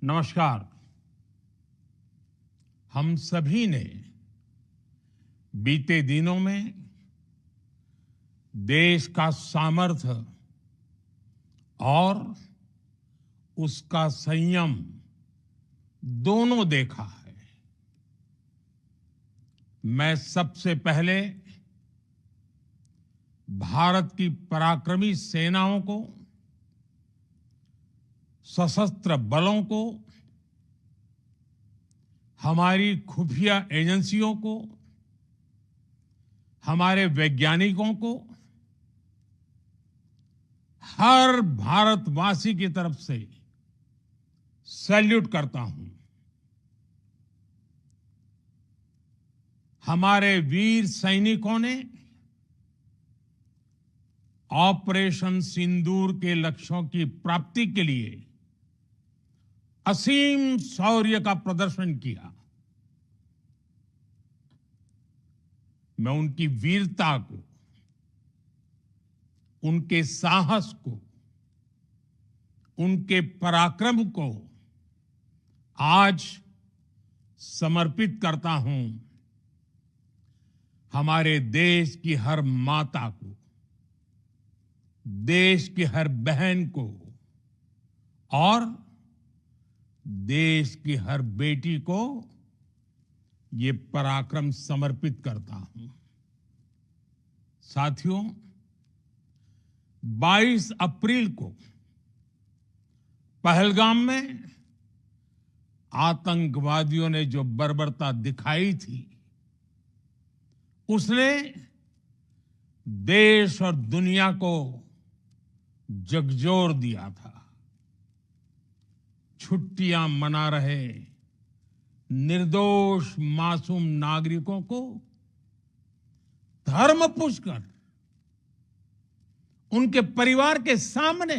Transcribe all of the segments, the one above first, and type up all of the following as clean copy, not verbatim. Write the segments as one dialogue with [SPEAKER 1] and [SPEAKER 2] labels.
[SPEAKER 1] नमस्कार। हम सभी ने बीते दिनों में देश का सामर्थ्य और उसका संयम दोनों देखा है। मैं सबसे पहले भारत की पराक्रमी सेनाओं को, सशस्त्र बलों को, हमारी खुफिया एजेंसियों को, हमारे वैज्ञानिकों को, हर भारतवासी की तरफ से सैल्यूट करता हूं। हमारे वीर सैनिकों ने ऑपरेशन सिंदूर के लक्ष्यों की प्राप्ति के लिए असीम शौर्य का प्रदर्शन किया। मैं उनकी वीरता को, उनके साहस को, उनके पराक्रम को आज समर्पित करता हूं हमारे देश की हर माता को, देश की हर बहन को और देश की हर बेटी को ये पराक्रम समर्पित करता हूं। साथियों, 22 अप्रैल को पहलगाम में आतंकवादियों ने जो बर्बरता दिखाई थी, उसने देश और दुनिया को झकझोर दिया था। छुट्टियां मना रहे निर्दोष मासूम नागरिकों को धर्म पूछकर उनके परिवार के सामने,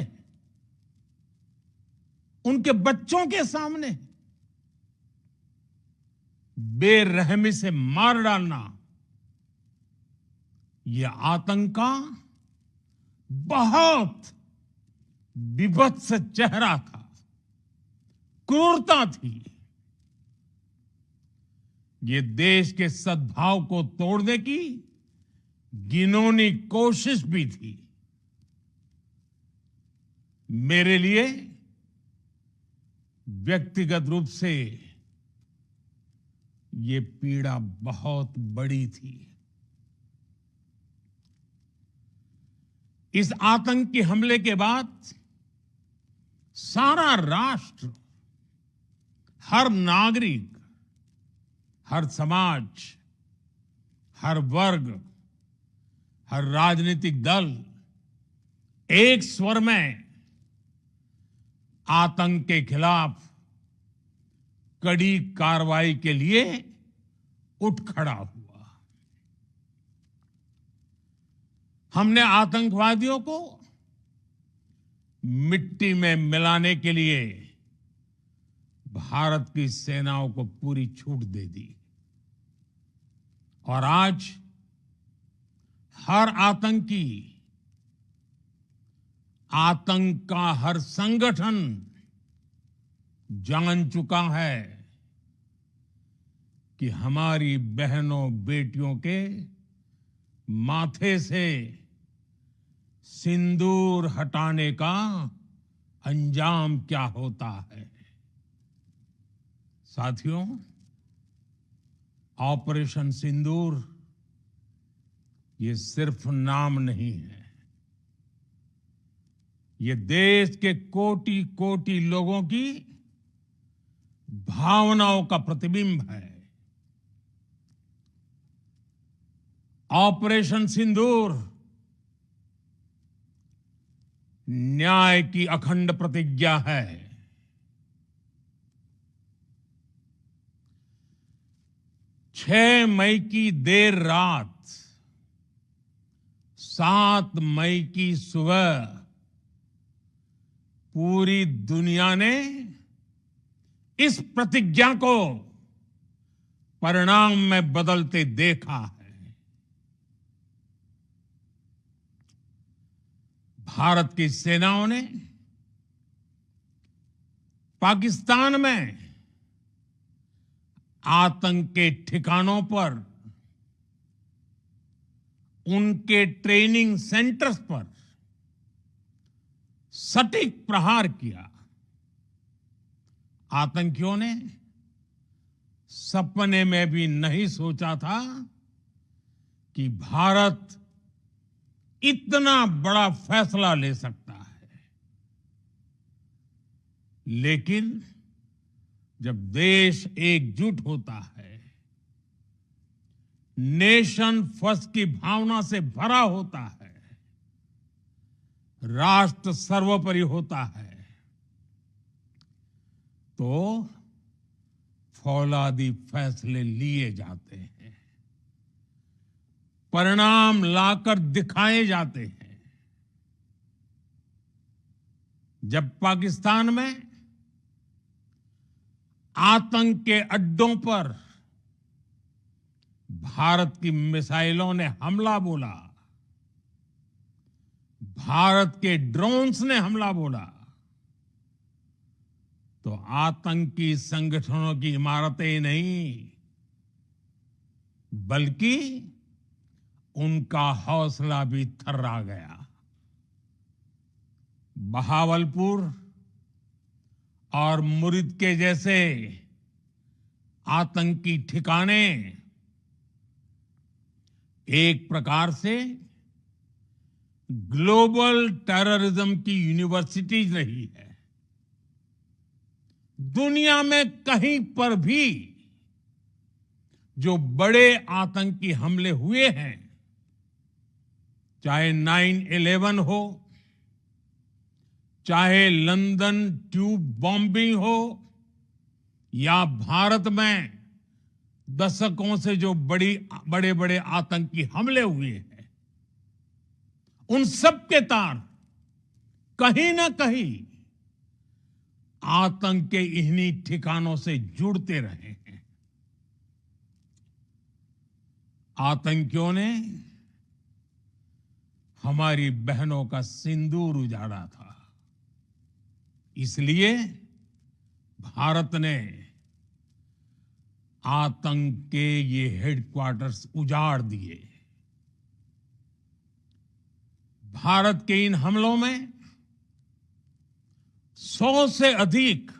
[SPEAKER 1] उनके बच्चों के सामने बेरहमी से मार डालना, यह आतंक का बहुत विभत्स चेहरा था, क्रूरता थी। ये देश के सद्भाव को तोड़ने की घिनौनी कोशिश भी थी। मेरे लिए व्यक्तिगत रूप से ये पीड़ा बहुत बड़ी थी। इस आतंकी हमले के बाद सारा राष्ट्र, हर नागरिक, हर समाज, हर वर्ग, हर राजनीतिक दल एक स्वर में आतंक के खिलाफ कड़ी कार्रवाई के लिए उठ खड़ा हुआ। हमने आतंकवादियों को मिट्टी में मिलाने के लिए भारत की सेनाओं को पूरी छूट दे दी और आज हर आतंकी, आतंक का हर संगठन जान चुका है कि हमारी बहनों बेटियों के माथे से सिंदूर हटाने का अंजाम क्या होता है। साथियों, ऑपरेशन सिंदूर ये सिर्फ नाम नहीं है, ये देश के कोटि कोटि लोगों की भावनाओं का प्रतिबिंब है। ऑपरेशन सिंदूर न्याय की अखंड प्रतिज्ञा है। 6 मई की देर रात, 7 मई की सुबह पूरी दुनिया ने इस प्रतिज्ञा को परिणाम में बदलते देखा है। भारत की सेनाओं ने पाकिस्तान में आतंक के ठिकानों पर, उनके ट्रेनिंग सेंटर्स पर सटीक प्रहार किया। आतंकियों ने सपने में भी नहीं सोचा था कि भारत इतना बड़ा फैसला ले सकता है। लेकिन जब देश एकजुट होता है, नेशन फर्स्ट की भावना से भरा होता है, राष्ट्र सर्वोपरि होता है, तो फौलादी फैसले लिए जाते हैं, परिणाम लाकर दिखाए जाते हैं। जब पाकिस्तान में आतंक के अड्डों पर भारत की मिसाइलों ने हमला बोला, भारत के ड्रोन्स ने हमला बोला, तो आतंकी संगठनों की इमारतें नहीं, बल्कि उनका हौसला भी थर्रा गया। बहावलपुर और मुरिद के जैसे आतंकी ठिकाने एक प्रकार से ग्लोबल टेररिज्म की यूनिवर्सिटीज रही है। दुनिया में कहीं पर भी जो बड़े आतंकी हमले हुए हैं, चाहे 9/11 हो, चाहे लंदन ट्यूब बॉम्बिंग हो, या भारत में दशकों से जो बड़े बड़े आतंकी हमले हुए हैं, उन सब के तार कहीं ना कहीं आतंक के इन्हीं ठिकानों से जुड़ते रहे हैं। आतंकियों ने हमारी बहनों का सिंदूर उजाड़ा था, इसलिए भारत ने आतंक के ये हेडक्वार्टर्स उजाड़ दिए। भारत के इन हमलों में 100 से अधिक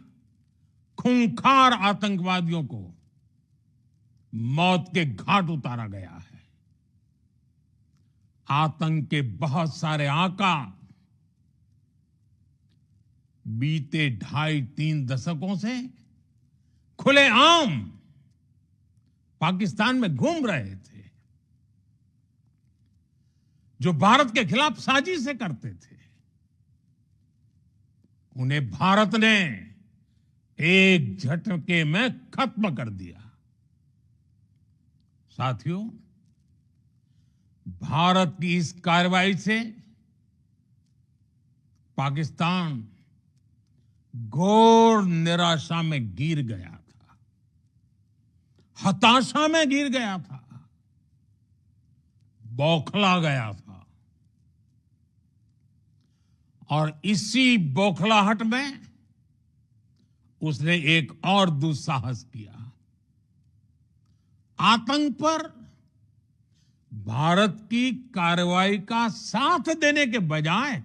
[SPEAKER 1] खूंखार आतंकवादियों को मौत के घाट उतारा गया है। आतंक के बहुत सारे आका बीते 2.5-3 दशकों से खुलेआम पाकिस्तान में घूम रहे थे, जो भारत के खिलाफ साजिशें करते थे। उन्हें भारत ने एक झटके में खत्म कर दिया। साथियों, भारत की इस कार्रवाई से पाकिस्तान घोर निराशा में गिर गया था, हताशा में गिर गया था, बौखला गया था। और इसी बौखलाहट में उसने एक और दुस्साहस किया। आतंक पर भारत की कार्रवाई का साथ देने के बजाय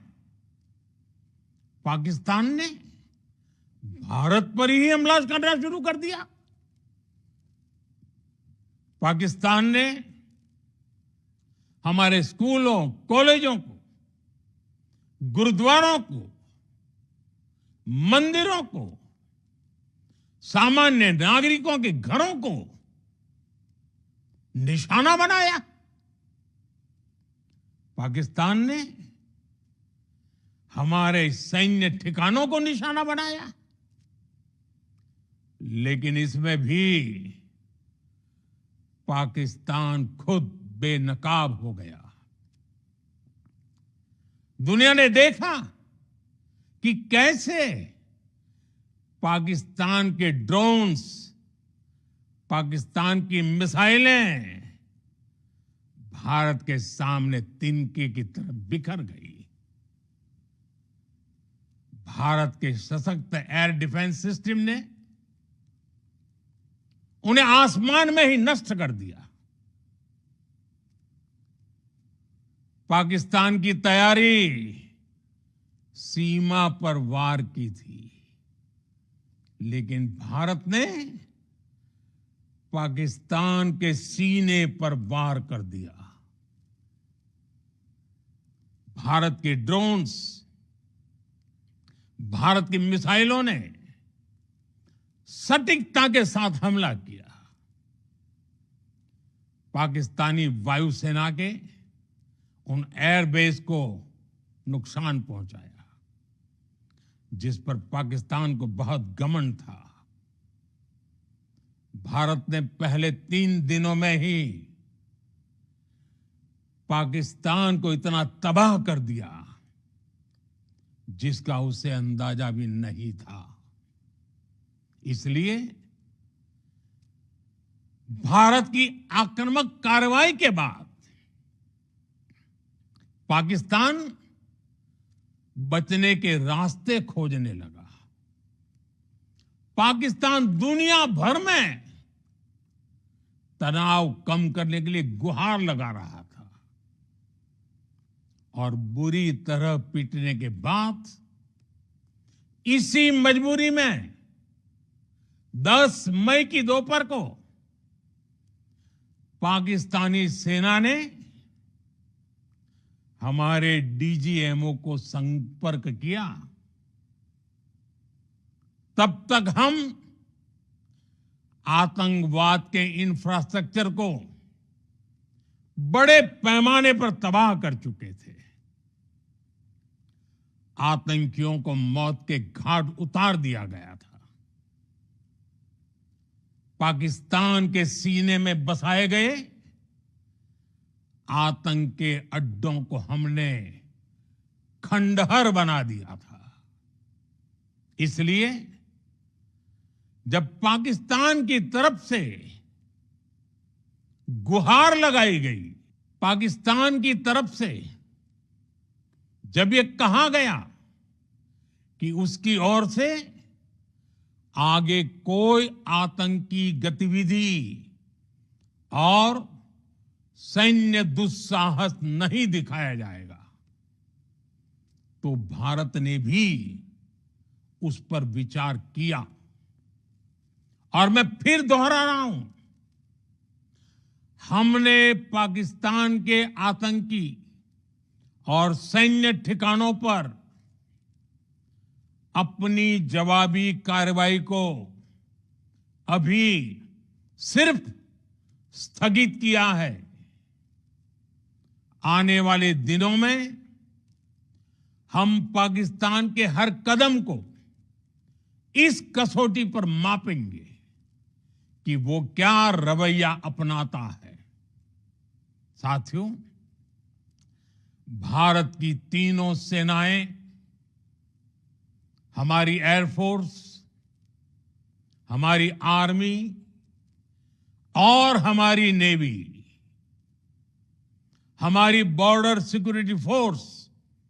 [SPEAKER 1] पाकिस्तान ने भारत पर ही हमला करना शुरू कर दिया। पाकिस्तान ने हमारे स्कूलों, कॉलेजों को, गुरुद्वारों को, मंदिरों को, सामान्य नागरिकों के घरों को निशाना बनाया। पाकिस्तान ने हमारे सैन्य ठिकानों को निशाना बनाया। लेकिन इसमें भी पाकिस्तान खुद बेनकाब हो गया। दुनिया ने देखा कि कैसे पाकिस्तान के ड्रोन्स, पाकिस्तान की मिसाइलें भारत के सामने तिनके की तरह बिखर गई। भारत के सशक्त एयर डिफेंस सिस्टम ने उन्हें आसमान में ही नष्ट कर दिया। पाकिस्तान की तैयारी सीमा पर वार की थी, लेकिन भारत ने पाकिस्तान के सीने पर वार कर दिया। भारत के ड्रोन्स, भारत की मिसाइलों ने सटीकता के साथ हमला किया। पाकिस्तानी वायुसेना के उन एयरबेस को नुकसान पहुंचाया, जिस पर पाकिस्तान को बहुत घमंड था। भारत ने पहले 3 दिनों में ही पाकिस्तान को इतना तबाह कर दिया जिसका उसे अंदाजा भी नहीं था। इसलिए भारत की आक्रामक कार्रवाई के बाद पाकिस्तान बचने के रास्ते खोजने लगा। पाकिस्तान दुनिया भर में तनाव कम करने के लिए गुहार लगा रहा था और बुरी तरह पीटने के बाद इसी मजबूरी में 10 मई की दोपहर को पाकिस्तानी सेना ने हमारे डीजीएमओ को संपर्क किया। तब तक हम आतंकवाद के इंफ्रास्ट्रक्चर को बड़े पैमाने पर तबाह कर चुके थे। आतंकियों को मौत के घाट उतार दिया गया था। पाकिस्तान के सीने में बसाए गए आतंक के अड्डों को हमने खंडहर बना दिया था। इसलिए जब पाकिस्तान की तरफ से गुहार लगाई गई, पाकिस्तान की तरफ से जब ये कहा गया कि उसकी ओर से आगे कोई आतंकी गतिविधि और सैन्य दुस्साहस नहीं दिखाया जाएगा, तो भारत ने भी उस पर विचार किया। और मैं फिर दोहरा रहा हूं, हमने पाकिस्तान के आतंकी और सैन्य ठिकानों पर अपनी जवाबी कार्रवाई को अभी सिर्फ स्थगित किया है। आने वाले दिनों में हम पाकिस्तान के हर कदम को इस कसौटी पर मापेंगे कि वो क्या रवैया अपनाता है। साथियों, भारत की तीनों सेनाएं, हमारी एयरफोर्स, हमारी आर्मी और हमारी नेवी, हमारी border security force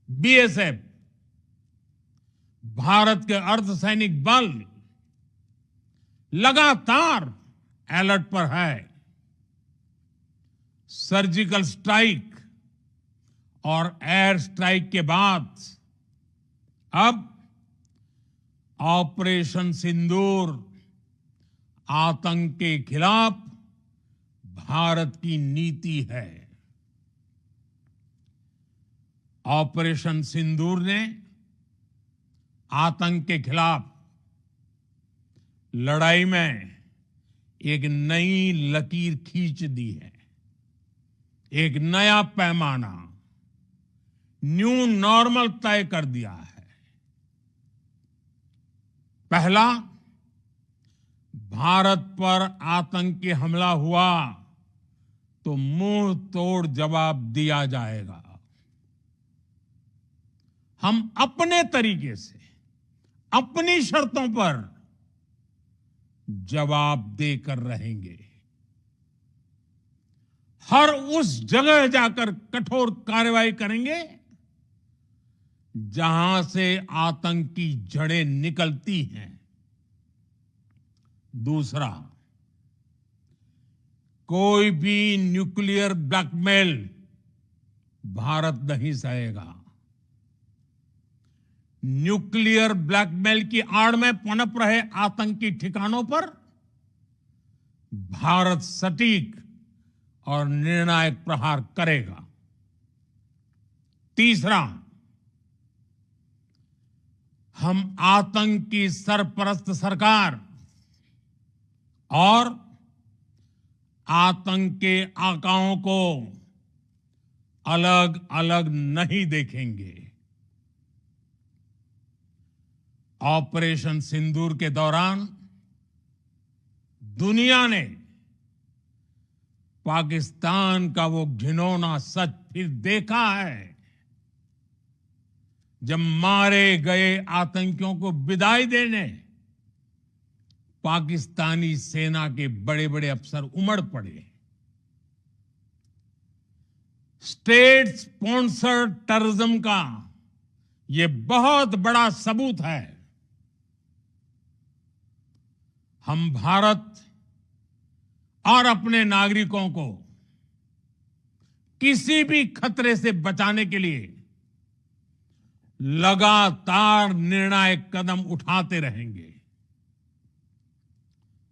[SPEAKER 1] BSF, Bharat के अर्धसैनिक बल लगातार अलर्ट पर है। सर्जिकल स्ट्राइक और एयर स्ट्राइक के बाद अब ऑपरेशन सिंदूर आतंक के खिलाफ भारत की नीति है। ऑपरेशन सिंदूर ने आतंक के खिलाफ लड़ाई में एक नई लकीर खींच दी है, एक नया पैमाना, न्यू नॉर्मल तय कर दिया है। पहला, भारत पर आतंकी हमला हुआ तो मुंह तोड़ जवाब दिया जाएगा। हम अपने तरीके से, अपनी शर्तों पर जवाब देकर रहेंगे। हर उस जगह जाकर कठोर कार्रवाई करेंगे जहां से आतंक की जड़ें निकलती हैं। दूसरा, कोई भी न्यूक्लियर ब्लैकमेल भारत नहीं सहेगा। न्यूक्लियर ब्लैकमेल की आड़ में पनप रहे आतंकी ठिकानों पर भारत सटीक और निर्णायक प्रहार करेगा। तीसरा, हम आतंक की सरपरस्त सरकार और आतंक के आकाओं को अलग अलग नहीं देखेंगे। ऑपरेशन सिंदूर के दौरान दुनिया ने पाकिस्तान का वो घिनौना सच फिर देखा है, जब मारे गए आतंकियों को विदाई देने पाकिस्तानी सेना के बड़े बड़े अफसर उमड़ पड़े। स्टेट स्पॉन्सर्ड टेररिज्म का ये बहुत बड़ा सबूत है। हम भारत और अपने नागरिकों को किसी भी खतरे से बचाने के लिए लगातार निर्णायक कदम उठाते रहेंगे।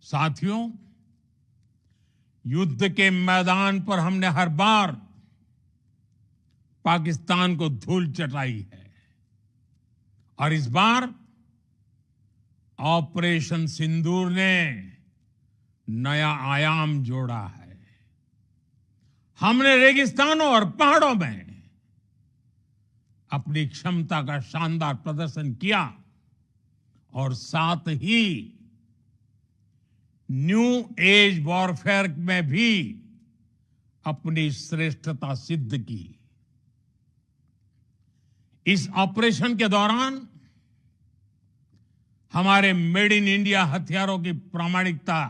[SPEAKER 1] साथियों, युद्ध के मैदान पर हमने हर बार पाकिस्तान को धूल चटाई है और इस बार ऑपरेशन सिंदूर ने नया आयाम जोड़ा है। हमने रेगिस्तानों और पहाड़ों में अपनी क्षमता का शानदार प्रदर्शन किया और साथ ही न्यू एज वॉरफेयर में भी अपनी श्रेष्ठता सिद्ध की। इस ऑपरेशन के दौरान हमारे मेड इन इंडिया हथियारों की प्रामाणिकता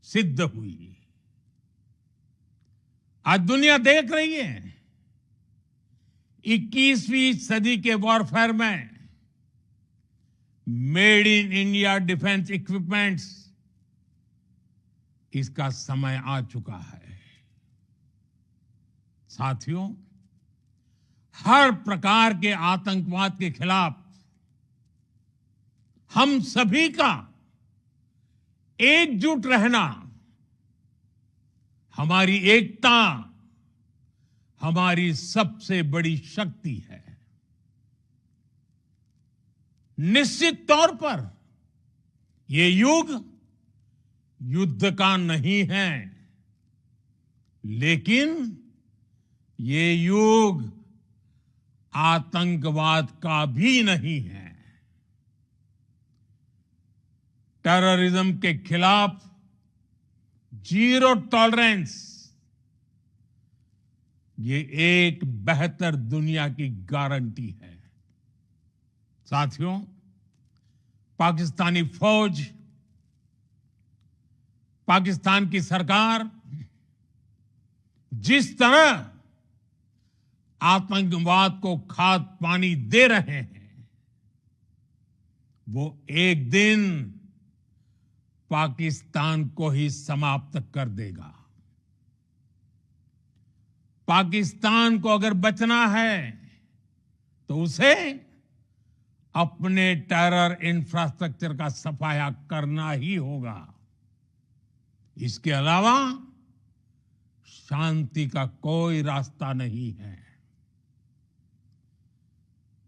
[SPEAKER 1] सिद्ध हुई। आज दुनिया देख रही है 21वीं सदी के वॉरफेयर में made in India defence equipments, इसका समय आ चुका है। साथियों, हर प्रकार के आतंकवाद के खिलाफ हम सभी का एकजुट रहना, हमारी एकता हमारी सबसे बड़ी शक्ति है। निश्चित तौर पर ये युग युद्ध का नहीं है, लेकिन ये युग आतंकवाद का भी नहीं है। टेररिज्म के खिलाफ जीरो टॉलरेंस, ये एक बेहतर दुनिया की गारंटी है। साथियों, पाकिस्तानी फौज, पाकिस्तान की सरकार जिस तरह आतंकवाद को खाद पानी दे रहे हैं, वो एक दिन पाकिस्तान को ही समाप्त कर देगा। पाकिस्तान को अगर बचना है तो उसे अपने टेरर इंफ्रास्ट्रक्चर का सफाया करना ही होगा। इसके अलावा शांति का कोई रास्ता नहीं है।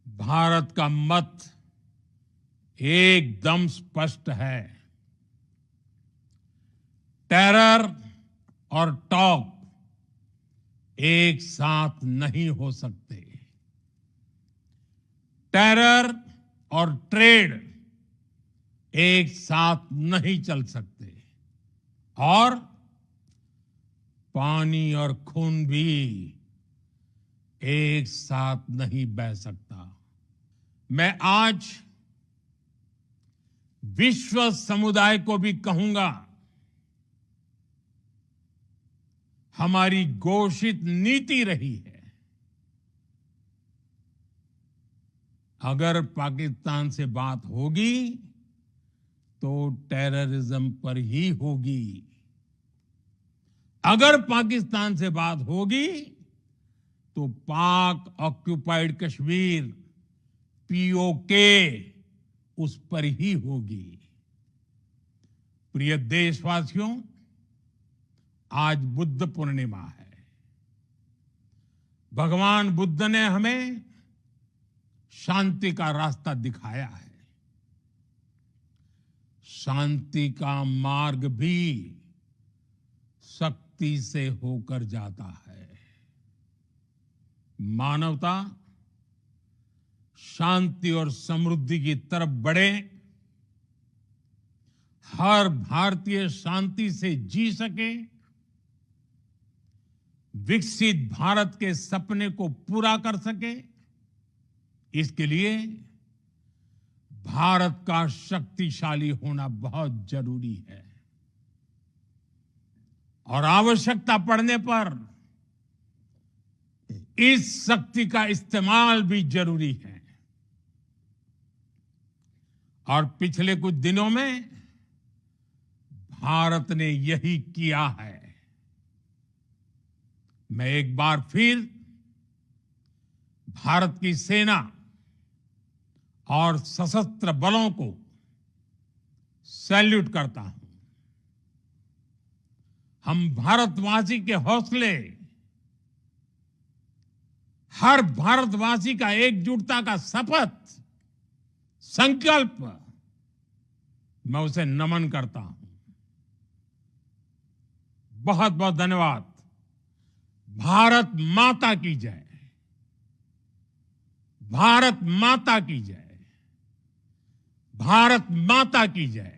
[SPEAKER 1] भारत का मत एकदम स्पष्ट है। टेरर और टॉप एक साथ नहीं हो सकते। टेरर और ट्रेड एक साथ नहीं चल सकते और पानी और खून भी एक साथ नहीं बह सकता। मैं आज विश्व समुदाय को भी कहूंगा, हमारी घोषित नीति रही है अगर पाकिस्तान से बात होगी तो टेररिज्म पर ही होगी। अगर पाकिस्तान से बात होगी तो पाक ऑक्युपाइड कश्मीर पीओके उस पर ही होगी। प्रिय देशवासियों, आज बुद्ध पूर्णिमा है। भगवान बुद्ध ने हमें शांति का रास्ता दिखाया है। शांति का मार्ग भी शक्ति से होकर जाता है। मानवता शांति और समृद्धि की तरफ बढ़े, हर भारतीय शांति से जी सके, विकसित भारत के सपने को पूरा कर सके, इसके लिए भारत का शक्तिशाली होना बहुत जरूरी है। और आवश्यकता पड़ने पर इस शक्ति का इस्तेमाल भी जरूरी है। और पिछले कुछ दिनों में भारत ने यही किया है। मैं एक बार फिर भारत की सेना और सशस्त्र बलों को सैल्यूट करता हूं। हम भारतवासी के हौसले, हर भारतवासी का एकजुटता का शपथ, संकल्प, मैं उसे नमन करता हूं। बहुत बहुत धन्यवाद। भारत माता की जय। भारत माता की जय। भारत माता की जय।